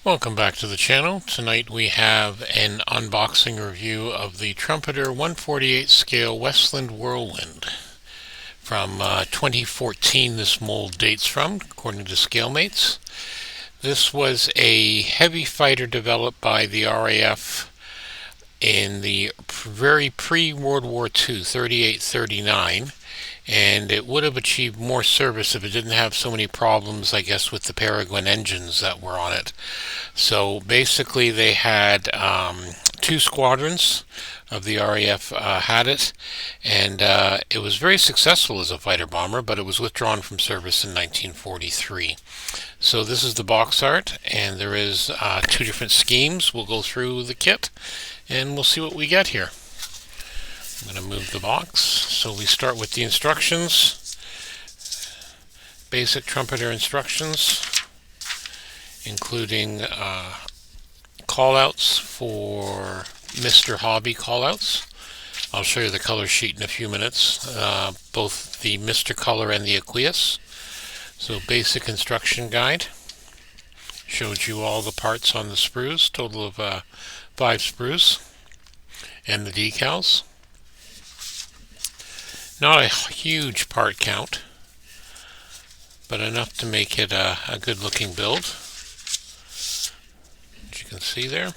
Welcome back to the channel. Tonight we have an unboxing review of the Trumpeter 148 scale Westland Whirlwind from 2014. This mold dates from, according to ScaleMates. This was a heavy fighter developed by the RAF in the very pre-World War II, 38-39, and it would have achieved more service if it didn't have so many problems, I guess, with the Peregrine engines that were on it. So basically they had two squadrons of the RAF had it, and it was very successful as a fighter bomber, but it was withdrawn from service in 1943. So this is the box art, and there is two different schemes. We'll go through the kit and we'll see what we get here. I'm going to move the box. So we start with the instructions. Basic Trumpeter instructions, including callouts for Mr. Hobby callouts. I'll show you the color sheet in a few minutes, both the Mr. Color and the Aqueous. So basic instruction guide. Showed you all the parts on the sprues, total of 5 sprues, and the decals. Not a huge part count, but enough to make it a good looking build, as you can see there.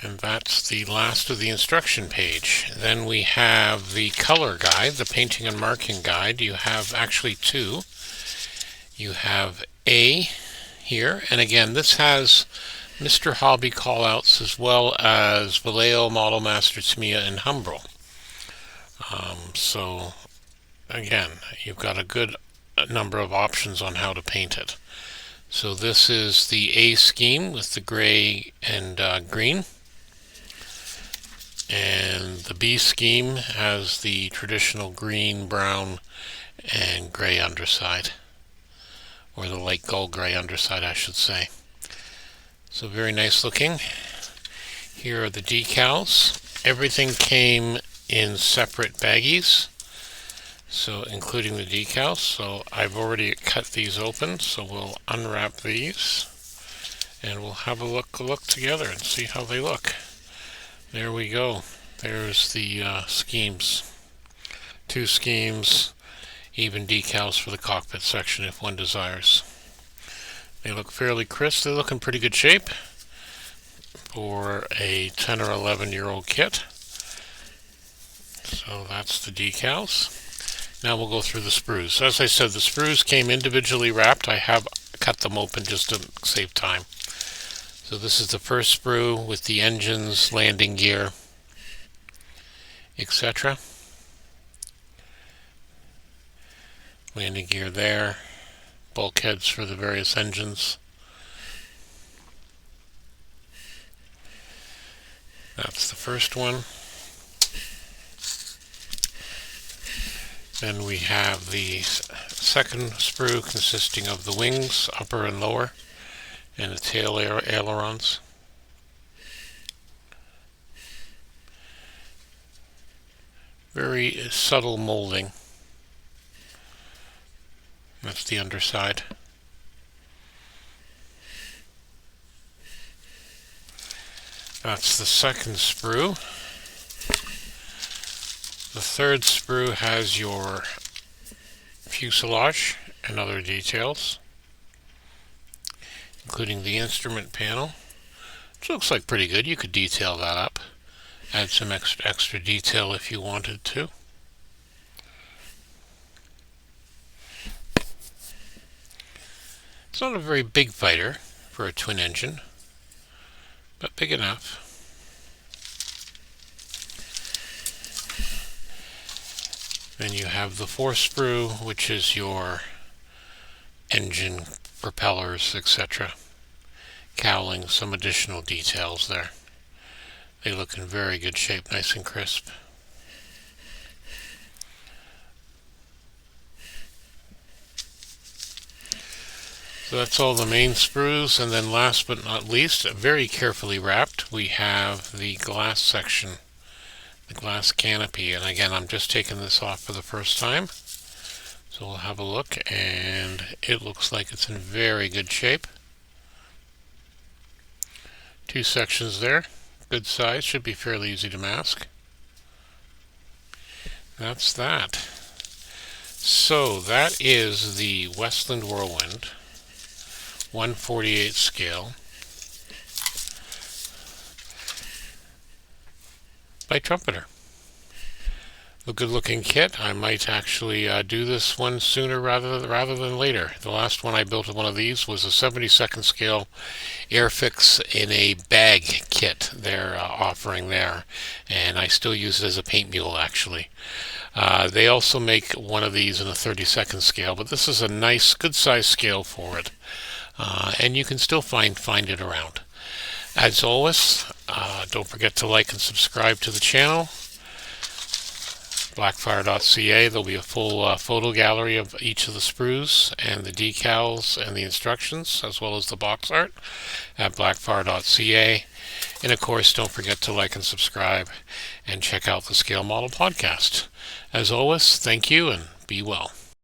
And that's the last of the instruction page. Then we have the color guide, the painting and marking guide. You have actually two. You have A here, and again this has Mr. Hobby callouts as well as Vallejo, Model Master, Tamiya, and Humbrol. So again, you've got a good number of options on how to paint it. So this is the A scheme with the gray and green. And the B scheme has the traditional green, brown, and gray underside, or the light gold gray underside, I should say. So very nice looking. Here are the decals. Everything came in separate baggies, so including the decals. So I've already cut these open, so we'll unwrap these and we'll have a look together and see how they look. There we go. There's the schemes. Two schemes, even decals for the cockpit section if one desires. They look fairly crisp. They look in pretty good shape for a 10 or 11-year-old kit. So that's the decals. Now we'll go through the sprues. As I said, the sprues came individually wrapped. I have cut them open just to save time. So this is the first sprue with the engines, landing gear, etc. Landing gear there, bulkheads for the various engines. That's the first one. Then we have the second sprue consisting of the wings, upper and lower, and the tail ailerons. Very subtle molding. That's the underside. That's the second sprue. The third sprue has your fuselage and other details, including the instrument panel, which looks like pretty good. You could detail that up, add some extra detail if you wanted to. It's not a very big fighter for a twin engine, but big enough. Then you have the fourth sprue, which is your engine, propellers, etc. Cowling, some additional details there. They look in very good shape, nice and crisp. So that's all the main sprues, and then last but not least, very carefully wrapped, we have the glass section, the glass canopy. And again, I'm just taking this off for the first time, so So we'll have a look, and it looks like it's in very good shape. Two sections there, good size, should be fairly easy to mask. That's that. So that is the Westland Whirlwind 1/48 scale by Trumpeter. A good looking kit. I might actually do this one sooner rather than later. The last one I built of one of these was a 72nd scale Airfix in a bag kit they're offering there, and I still use it as a paint mule actually. They also make one of these in a 32nd scale, but this is a nice good size scale for it, and you can still find it around. As always, don't forget to like and subscribe to the channel. Blackfire.ca. There'll be a full photo gallery of each of the sprues and the decals and the instructions, as well as the box art at Blackfire.ca. And of course, don't forget to like and subscribe and check out the Scale Model Podcast. As always, thank you and be well.